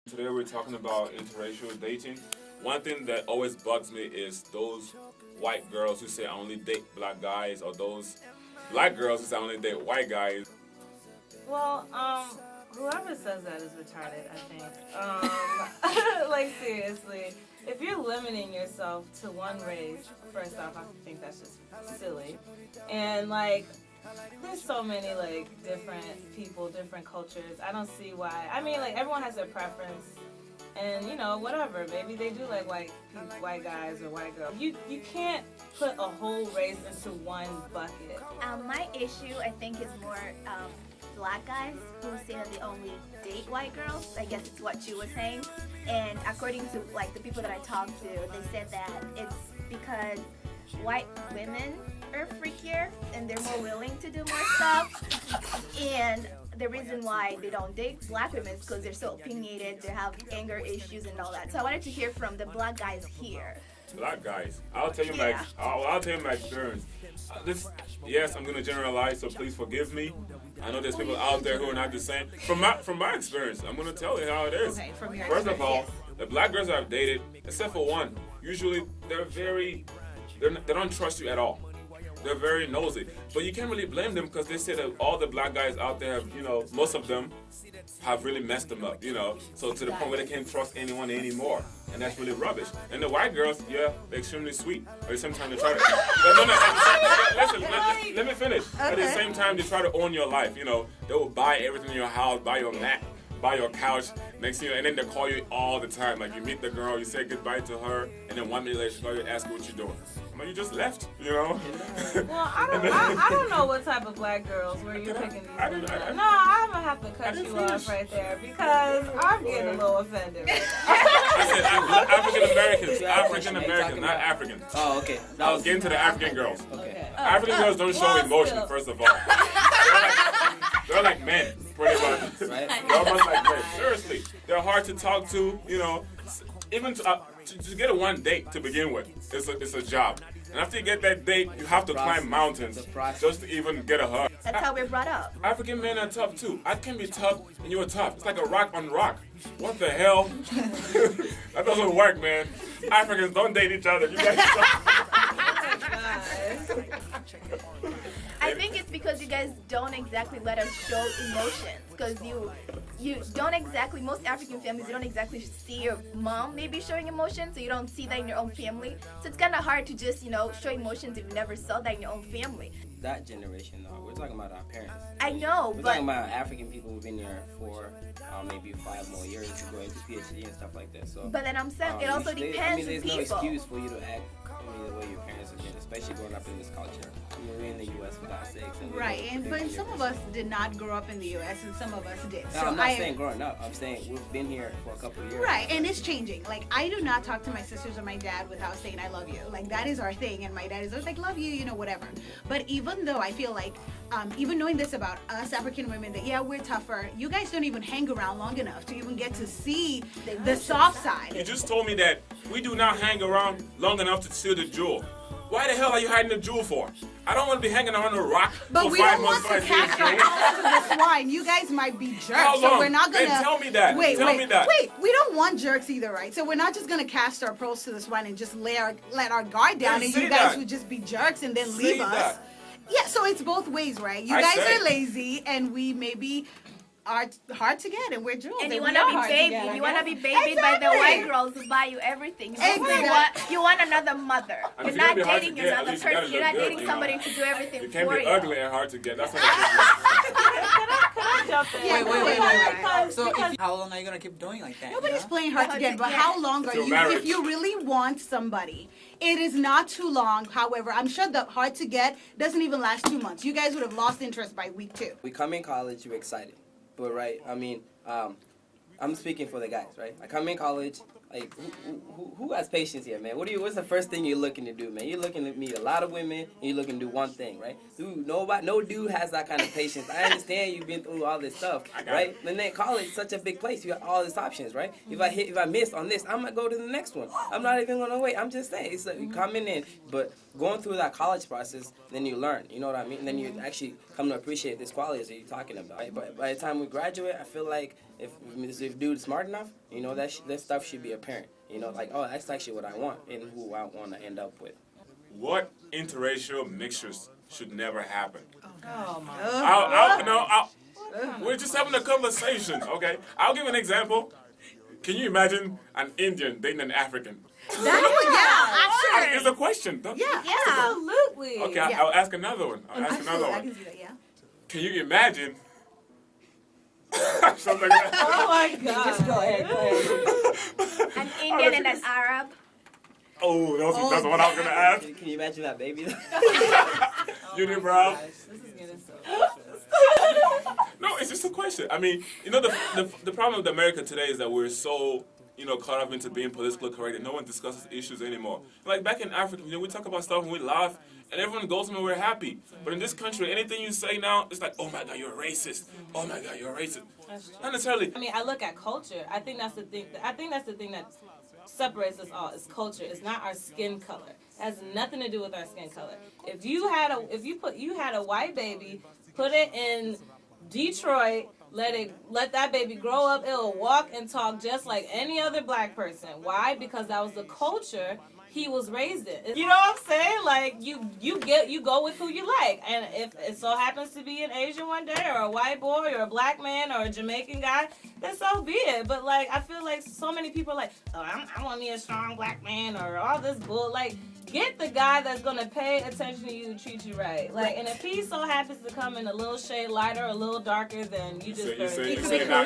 Today we're talking about interracial dating. One thing that always bugs me is those white girls who say I only date black guys, or those black girls who say I only date white guys. Well, whoever says that is retarded, I think. Like, seriously, if you're limiting yourself to one race, first off, I think that's just silly. And, like, there's so many, like, different people, different cultures. I don't see why. I mean, like, everyone has their preference. And, you know, whatever. Maybe they do like white guys or white girls. You can't put a whole race into one bucket. My issue, I think, is more black guys who say that they only date white girls. I guess it's what you were saying. And according to, like, the people that I talked to, they said that it's because white women are freakier and they're more willing to do more stuff. And the reason why they don't date black women is because they're so opinionated, they have anger issues and all that. So I wanted to hear from the black guys here. Black guys, I'll tell you I'll tell you my experience. Yes, I'm gonna generalize, so please forgive me. I know there's people out there who are not the same. From my experience, I'm gonna tell you how it is. Okay, from your First of all, yes. the black girls I've dated, except for one, usually they don't trust you at all. They're very nosy. But you can't really blame them because they say that all the black guys out there have, most of them have really messed them up, So to the point where they can't trust anyone anymore. And that's really rubbish. And the white girls, yeah, they're extremely sweet. But at the same time, they try to... Listen, let me finish. Okay. At the same time, they try to own your life, They will buy everything in your house, buy your mat, buy your couch, next thing you know, and then they call you all the time. Like, you meet the girl, you say goodbye to her, and then 1 minute later, she call you and ask you what you're doing. You just left, Well, I don't know what type of black girls were you picking these women. No, I'm gonna have to cut you off right there because I'm getting a little offended right now. I said African Americans, not Africans. Oh, okay. I was getting to the African girls. Okay. African girls don't show emotion, first of all. They're like men, pretty much. Right? They're almost like men. Seriously, they're hard to talk to. Even to get a one date to begin with, it's a job. And after you get that date, you have to climb mountains just to even get a hug. That's how we're brought up. African men are tough too. I can be tough and you're tough. It's like a rock on rock. What the hell? That doesn't work, man. Africans don't date each other. You guys I think it's because you guys don't exactly let us show emotions. Because you don't exactly, most African families, you don't exactly see your mom maybe showing emotions, so you don't see that in your own family. So it's kind of hard to just, show emotions if you never saw that in your own family. That generation, though, we're talking about our parents. I know, we're but... talking about African people who've been here for maybe 5 more years to go into PhD and stuff like that. So, but then I'm saying it also depends on there's people. No excuse for you to act the way your parents have been, especially growing up in this culture. We're in the U.S. for God's sakes. Right, but some of us did not grow up in the U.S. and some of us did. No, so I'm not saying growing up. I'm saying we've been here for a couple of years. Right, and it's changing. Like, I do not talk to my sisters or my dad without saying I love you. Like, that is our thing, and my dad is always like, love you, whatever. But even though I feel like, even knowing this about us African women, that, yeah, we're tougher, you guys don't even hang around long enough to even get to see the soft side. You just told me that we do not hang around long enough to see the jewel. Why the hell are you hiding the jewel for? I don't want to be hanging around a rock but for 5 months. But we don't want to cast our pearls to the swine. You guys might be jerks. How long? So we're not going to... Tell me that. Wait, we don't want jerks either, right? So we're not just going to cast our pearls to the swine and just let our guard down and you guys would just be jerks and then leave us. Yeah, so it's both ways, right? You guys are lazy and we maybe... are hard to get, and we're jewels. And you want to be babied. You want to be babied by the white girls who buy you everything. You want another mother. You're not dating another person. You're not dating somebody to do everything for you. You can't be ugly and hard to get. That's what Wait. So how long are you going to keep doing like that? Nobody's playing hard to get, but how long are you? If you really want somebody, it is not too long. However, I'm sure the hard to get doesn't even last 2 months. You guys would have lost interest by week 2. We come in college, we're excited. But right, I mean, I'm speaking for the guys, right? I come in college, like, who has patience here, man? What's the first thing you're looking to do, man? You're looking to meet a lot of women, and you're looking to do one thing, right? Dude, no dude has that kind of patience. I understand you've been through all this stuff, right? And then college is such a big place. You have all these options, right? If I miss on this, I'm gonna go to the next one. I'm not even gonna wait. I'm just saying, it's like you coming in, but going through that college process, then you learn. You know what I mean? And then you actually come to appreciate these qualities that you're talking about. Right? But by the time we graduate, I feel like if dude's smart enough, you know, that stuff should be apparent. You know, like, oh, that's actually what I want and who I want to end up with. What interracial mixtures should never happen? Oh my. We're just having a conversation, okay? I'll give an example. Can you imagine an Indian dating an African? It's a question. Absolutely. Okay, I'll ask another one. I can see that, yeah. Can you imagine something like that? Oh my God. Just go ahead. An Indian and an Arab. Oh, that's what I was going to ask. Can you imagine that baby? Unibrow. This is getting so. No, it's just a question. I mean, you know, the problem with America today is that we're so, you know, caught up into being politically correct that no one discusses issues anymore. Like back in Africa, you know, we talk about stuff and we laugh and everyone goes and we're happy. But in this country, anything you say now, it's like, oh my God, you're a racist. Oh my God, you're a racist. Not necessarily. I mean, I look at culture. I think that's the thing. That separates us all. Is culture. It's not our skin color. It has nothing to do with our skin color. If you had a white baby, put it in Detroit, let that baby grow up, it'll walk and talk just like any other black person. Why? Because that was the culture he was raised in. You know what I'm saying? Like you go with who you like. And if it so happens to be an Asian one day or a white boy or a black man or a Jamaican guy, then so be it. But like I feel like so many people are like, oh, I want me a strong black man or all this bull. Like, get the guy that's gonna pay attention to you and treat you right. Like, and if he so happens to come in a little shade lighter or a little darker, then you just you say that now.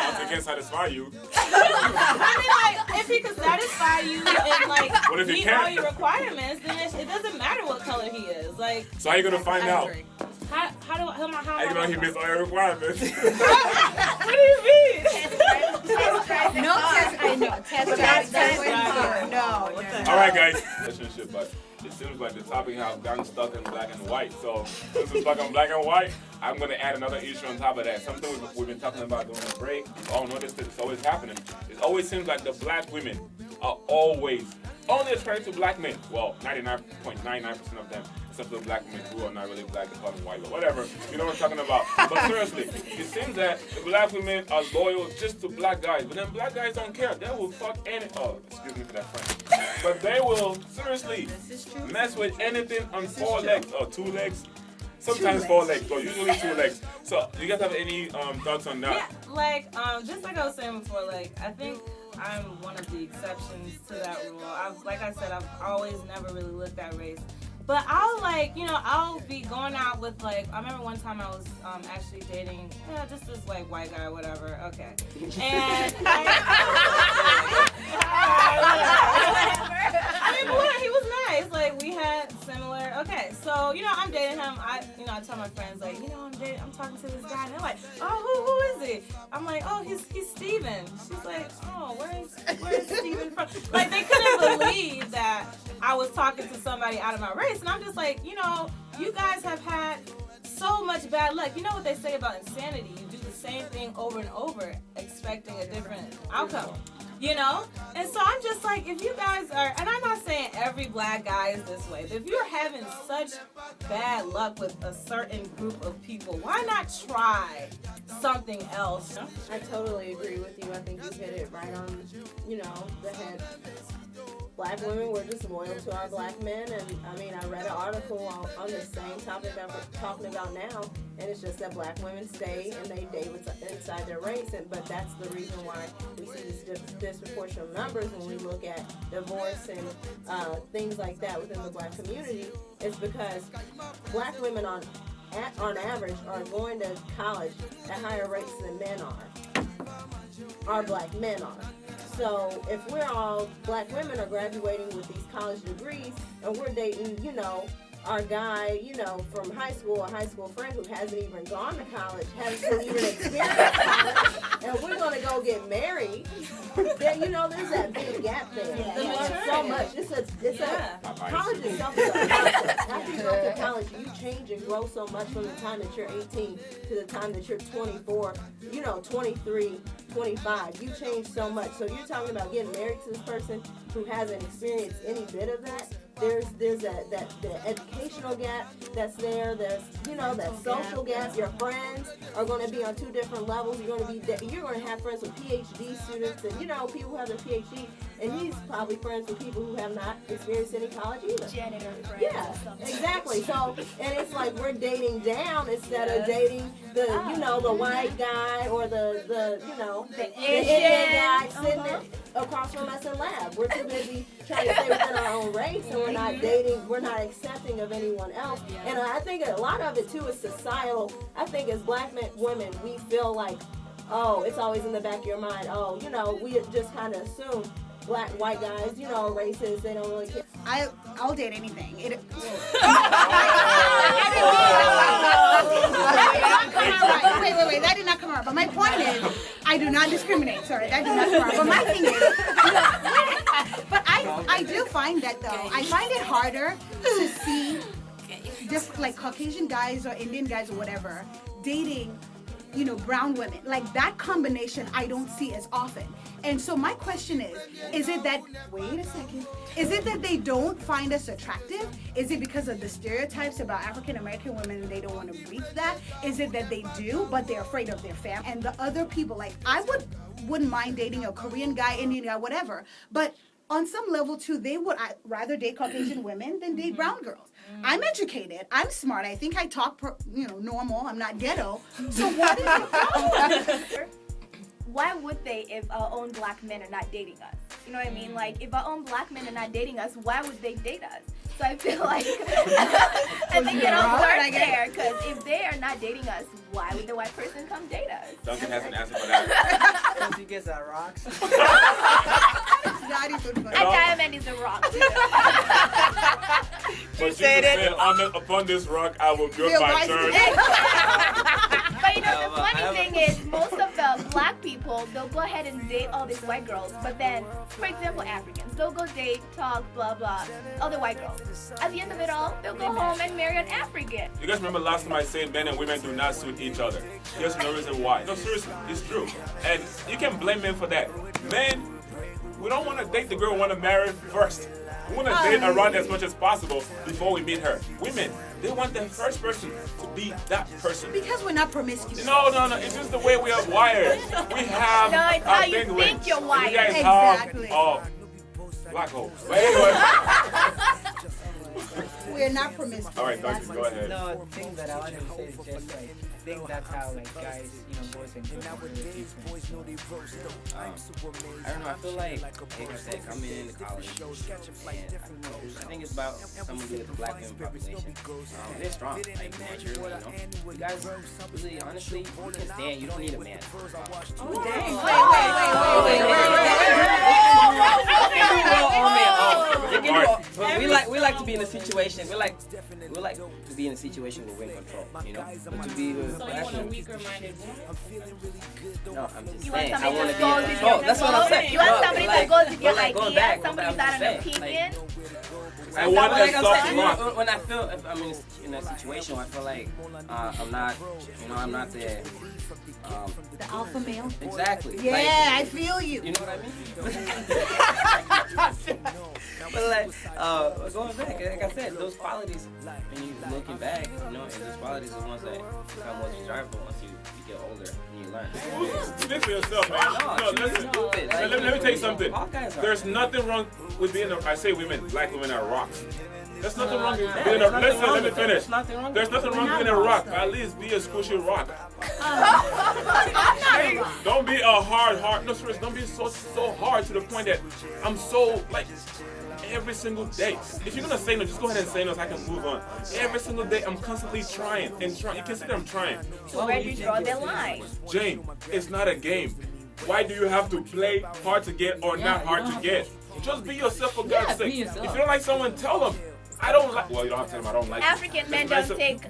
If he can't satisfy you. I mean, like, if he can satisfy you and like What if he meet can't? all your requirements, then it doesn't matter what color he is. Like, So how you gonna find out? how How you know he missed all your requirements? What do you mean? No test. I know. Test drive. No. All right, guys. Relationship, but it seems like the topic has gotten stuck in black and white. So since it's stuck on black and white, I'm going to add another issue on top of that. Something we've been talking about during the break. We all noticed it's always happening. It always seems like the black women are always only attracted to black men. Well, 99.99% of them, except for the black women who are not really black, they call them white, but whatever. You know what I'm talking about. But seriously, it seems that the black women are loyal just to black guys. But then black guys don't care. They will fuck any... Oh, excuse me for that French. But they will, seriously, mess with anything on 4 legs or 2 legs. Sometimes 4 legs, but usually 2 legs. So, do you guys have any thoughts on that? Yeah, like, just like I was saying before, like, I think I'm one of the exceptions to that rule. Like I said, I've always never really looked at race. But I'll be going out with, like, I remember one time I was actually dating, just this, like, white guy or whatever, okay. And, he was nice, like, we had similar, okay, so, I'm dating him, I tell my friends, like, I'm talking to this guy, and they're like, oh, who is he? I'm like, oh, he's Steven. She's like, oh, where's Steven from? Like, they couldn't believe that I was talking to somebody out of my race. And I'm just like, you guys have had so much bad luck. You know what they say about insanity? You do the same thing over and over, expecting a different outcome. And so I'm just like, if you guys are, and I'm not saying every black guy is this way, but if you're having such bad luck with a certain group of people, why not try something else? I totally agree with you. I think you hit it right on, the head. Black women, we're just loyal to our black men, and I mean, I read an article on the same topic that we're talking about now, and it's just that black women stay and they date inside their race, but that's the reason why we see these disproportionate numbers when we look at divorce and things like that within the black community. It's because black women on average are going to college at higher rates than men are. Our black men are. So if we're all black women are graduating with these college degrees and we're dating, our guy, from high school, a high school friend who hasn't even gone to college, hasn't even experienced college, and we're going to go get married, then, there's that big gap there. Yeah. So much. College is something. After you go to college, you change and grow so much from the time that you're 18 to the time that you're 24, 23, 25. You change so much. So you're talking about getting married to this person who hasn't experienced any bit of that. there's that the educational gap that's there. There's that social gap. Your friends are going to be on two different levels. You're going to have friends with PhD students and people who have their PhD, and he's probably friends with people who have not experienced any college either. Janitor friends. Yeah, exactly. So, and it's like we're dating down instead of dating the the white guy or the Indian guy sitting across from us in lab. We're too busy trying to stay within our own race, and we're not dating. We're not accepting of anyone else. And I think a lot of it too is societal. I think as black women, we feel like, oh, it's always in the back of your mind. Oh, we just kind of assume white guys, racist. They don't really care. I'll date anything. Wait, that did not come out. But my point is, I do not discriminate. Sorry, that did not come out. But my thing is, but I do find that though, I find it harder to see just like Caucasian guys or Indian guys or whatever dating, brown women. Like that combination I don't see as often. And so my question is it that, wait a second, is it that they don't find us attractive? Is it because of the stereotypes about African American women and they don't want to breach that? Is it that they do, but they're afraid of their family? And the other people, like I wouldn't mind dating a Korean guy, Indian guy, whatever. But on some level too, they would rather date Caucasian women than date brown girls. I'm educated. I'm smart. I think I talk, normal. I'm not ghetto. So what is the problem? Why would they if our own black men are not dating us? You know what I mean? Like, if our own black men are not dating us, why would they date us? So I feel like, I think it all starts there, because if they are not dating us, why would the white person come date us? Duncan has an answer for that. Because he gets that rocks. A diamond is a rock, too. But Jesus said, upon this rock, I will build my church. But the funny thing is, most of the black people, they'll go ahead and date all these white girls. But then, for example, Africans, they'll go date, talk, blah, blah, other white girls. At the end of it all, they'll go home and marry an African. You guys remember last time I said men and women do not suit each other? There's no reason why. No, seriously, it's true. And you can blame men for that. Men, we don't want to date the girl we want to marry first. We want to date around as much as possible before we meet her. Women, they want the first person to be that person. Because we're not promiscuous. No. It's just the way we are wired. We have no, it's how you think you're wired. You guys exactly. have black holes. But anyway. We're not promiscuous. All right, Duncan, go ahead. No, the thing that I wanted to say is just like, I think that's how like guys, boys and girls I don't know. I feel like I said, coming into college, and I think it's about someone with the black women population. They're strong, like naturally, You guys, really, honestly, you can stand. You don't need a man. Oh, dang. We like to be in a situation. We like to be in a situation where we're in control. But to be with So you want a weaker-minded woman? no, I'm just You want saying. I somebody want that to be in goes with control. your That's what I'm saying. You want somebody that goes with your going idea, back, somebody I'm without an saying, opinion. I want like a I'm soft saying, rock. when I feel if I'm in a situation where I feel like I'm not, I'm not the alpha male. Exactly. Yeah, like, I feel you. You know what I mean? But like, going back, like I said, those qualities, when you looking back, and those qualities are the ones that become most desirable once you get older and you learn. Speak for yourself, man. No, listen. Let me tell you something. There's nothing wrong with being I say women, black women are rocks. There's nothing wrong with being a listen, let me finish. There's nothing wrong with being a rock. At least be a squishy rock. Don't be a hard. No, seriously, don't be so hard to the point that I'm so like every single day. If you're gonna say no, just go ahead and say no so I can move on. Every single day I'm constantly trying and trying. You can see that I'm trying. So where do you draw the line? Jane, it's not a game. Why do you have to play hard to get or not hard to get? Just be yourself for God's sake. If you don't like someone, tell them. I don't like. Well, you don't have to tell them I don't like. African men don't take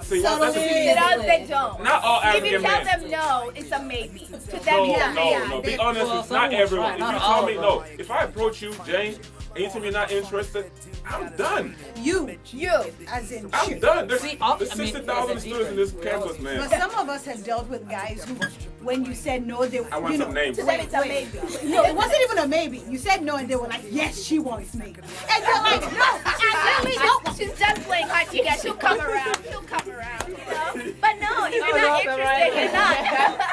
See, they don't. Not all If you African tell men. them no, it's a maybe. To them, No. Be honest. It's not everyone. If you tell me no, if I approach you, Jane, and you tell me you're not interested, I'm done. You, as in I'm you. done. There's, See, there's I mean, 60,000 as a students in this teacher, campus, man. But some of us have dealt with guys who, when you said no, they I want some names. Then it's a maybe. No, it wasn't even a maybe. You said no, and they were like, yes, she wants me. And you're like, no, I really don't. She's just playing hard to get. She'll come around. She'll come around, you know? But no, if you're not interested, you're not.